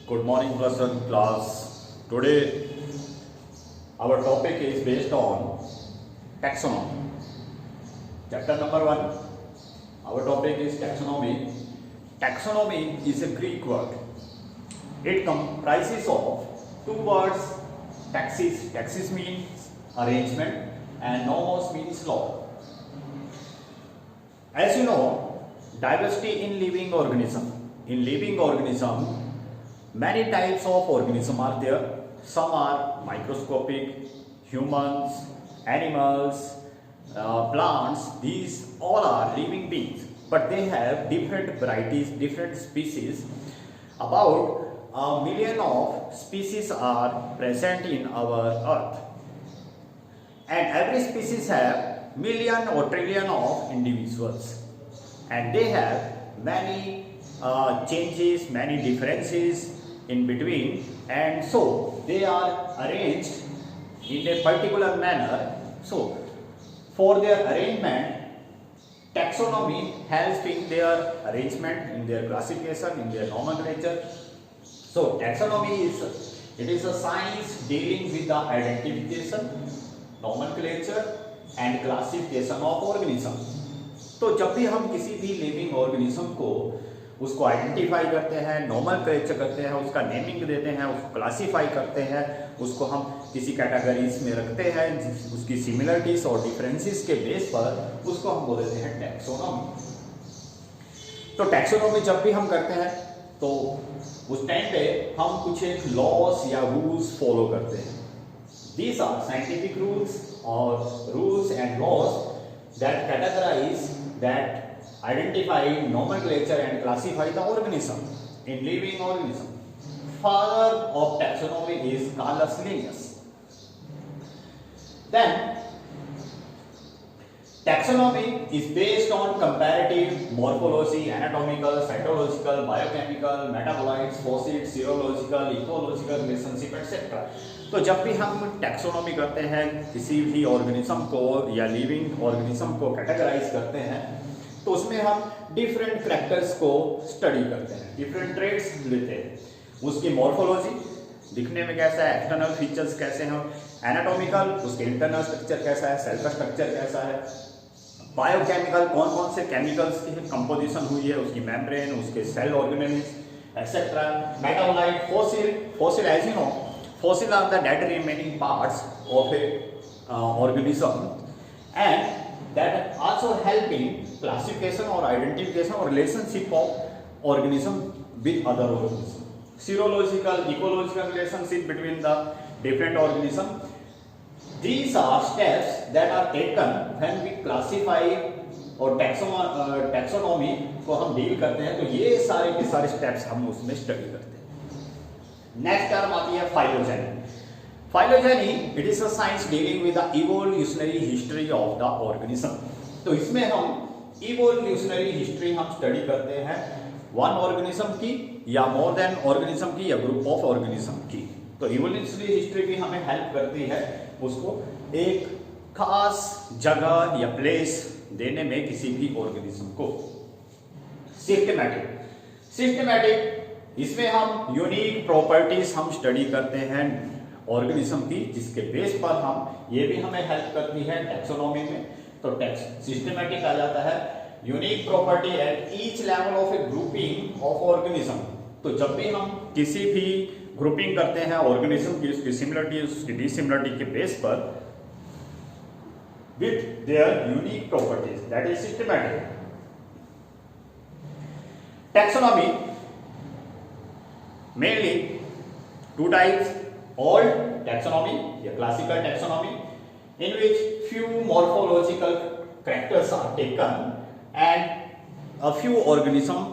Good morning, person class. Today, our topic is based on taxonomy. Chapter number 1. Our topic is taxonomy. Taxonomy is a Greek word. It comprises of two words. Taxis. Taxis means arrangement, and nomos means law. As you know, diversity in living organism. In living organism, many types of organisms are there. Some are microscopic, humans, animals, plants. These all are living beings, but they have different varieties, different species. About a million of species are present in our earth, and every species have million or trillion of individuals, and they have many changes, many differences in between, and so they are arranged in a particular manner. So for their arrangement, taxonomy helps in their arrangement, in their classification, in their nomenclature. So taxonomy is a science dealing with the identification, nomenclature and classification of organism. तो जब भी हम किसी भी living organism को उसको identify करते हैं, नोमेनक्लेचर करते हैं, उसका नेमिंग देते हैं, उसको क्लासीफाई करते हैं, उसको हम किसी कैटेगरीज में रखते हैं, उसकी सिमिलरिटीज और डिफरेंसेस के बेस पर उसको हम बोल देते हैं टैक्सोनॉमी. तो टैक्सोनॉमी जब भी हम करते हैं तो उस टाइम पे हम कुछ एक लॉस या रूल्स फॉलो करते हैं. दीज आर साइंटिफिक रूल्स और rules and laws that categorise, that identify, nomenclature and classify the organism in living organism. Father of taxonomy is Carolus Linnaeus. Then taxonomy is based on comparative morphology, anatomical, cytological, biochemical, metabolites, fossils, serological, ecological relationship etc. तो जब भी हम taxonomy करते हैं, किसी भी organism को या लिविंग ऑर्गेनिज्म को कैटेगराइज करते हैं, तो उसमें हम डिफरेंट कैरेक्टर्स को स्टडी करते हैं, डिफरेंट ट्रेट्स लेते हैं. उसकी मॉर्फोलॉजी, दिखने में कैसा है, एक्सटर्नल फीचर्स कैसे हैं, एनाटॉमिकल, उसके इंटरनल स्ट्रक्चर कैसा है, सेल का स्ट्रक्चर कैसा है, बायोकेमिकल, कौन कौन से केमिकल्स की कंपोजिशन हुई है, उसकी मेम्ब्रेन, उसके cell organelles etcetera. Metabolite, fossil as you know, fossil are the dead remaining parts of a organism, and that also help in classification or identification or relationship of organism with other organism. Serological, ecological relationship between the different organism. These are steps that are taken when we classify और taxonomy को हम deal करते हैं. तो ये सारे के सारे स्टेप्स हम उसमें स्टडी करते हैं. नेक्स्ट टर्म आती है phylogeny. Phylogeny it is a science dealing with the evolutionary history of the organism. तो इसमें हम इवोल्यूशनरी हिस्ट्री हम स्टडी करते हैं वन ऑर्गेनिज्म की या मोर देन ऑर्गेनिज्म की या ग्रुप ऑफ ऑर्गेनिज्म की. तो इवोल्यूशनरी हिस्ट्री भी हमें हेल्प करती है उसको एक खास जगह या प्लेस देने में किसी भी ऑर्गेनिज्म को. सिस्टमैटिक इसमें हम यूनिक प्रॉपर्टीज हम स्टडी करते हैं ऑर्गेनिज्म की, जिसके बेस पर हम ये भी हमें हेल्प करती है टैक्सोनॉमी में. तो सिस्टमैटिक आ जाता है unique property at each level of A grouping of organism. तो जब भी हम किसी भी ग्रुपिंग करते हैं ऑर्गेनिज्म की, उसकी सिमिलरिटी, उसकी डिसिमिलरिटी के बेस पर with their unique properties, that is systematic. Taxonomy mainly two types: old taxonomy या classical taxonomy, in which few morphological characters are taken and a few organisms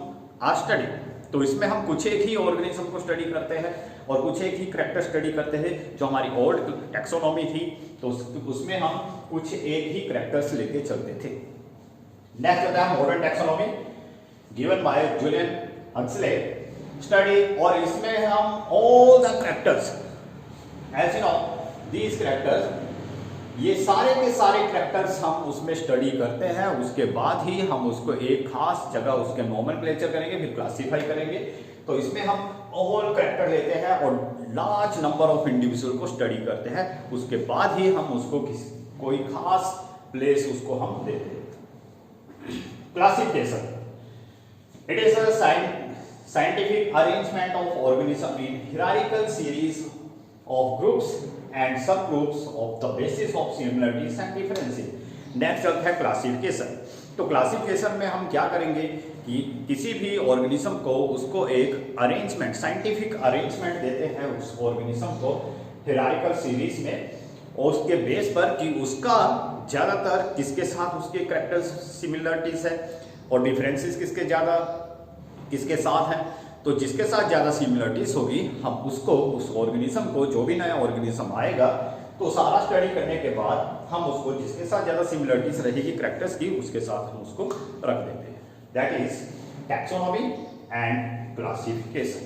are studied. तो इसमें हम कुछ एक ही organism को study करते हैं और कुछ एक ही कैरेक्टर स्टडी करते हैं. जो हमारी ओल्ड टैक्सोनॉमी थी तो उसमें हम कुछ एक ही कैरेक्टर्स लेके चलते थे. नेक्स्ट होता है modern taxonomy given by Julian Huxley study, और इसमें हम all the characters, as you know, these characters ये सारे के सारे कैरेक्टर्स हम उसमें स्टडी करते हैं, उसके बाद ही हम उसको एक खास जगह उसके नोमेनक्लेचर करेंगे, फिर क्लासिफाई करेंगे। तो इसमें हम ऑल कैरेक्टर लेते हैं और लार्ज नंबर ऑफ इंडिविजुअल को स्टडी करते हैं, उसके बाद ही हम उसको कोई खास प्लेस उसको हम देते हैं। Classification, it is a scientific arrangement of organism in hierarchical series of groups and subgroups of the basis of similarities and differences. Next अब है क्लासिफिकेशन। तो क्लासिफिकेशन में हम क्या करेंगे कि किसी भी ऑर्गेनिज्म को उसको एक अरेंजमेंट, साइंटिफिक अरेंजमेंट देते हैं उस ऑर्गेनिज्म को हियरार्किकल सीरीज में, और उसके बेस पर कि उसका ज्यादातर किसके साथ उसके कैरेक्टर सिमिलरिटीज है और डिफरेंसेस किसके साथ हैं। तो जिसके साथ ज्यादा सिमिलरिटीज होगी हम उसको, उस ऑर्गेनिज्म को, जो भी नया ऑर्गेनिज्म आएगा तो सारा स्टडी करने के बाद हम उसको जिसके साथ ज्यादा सिमिलरिटीज रहेगी कैरेक्टर्स की, उसके साथ हम उसको रख देते हैं। That is taxonomy and classification.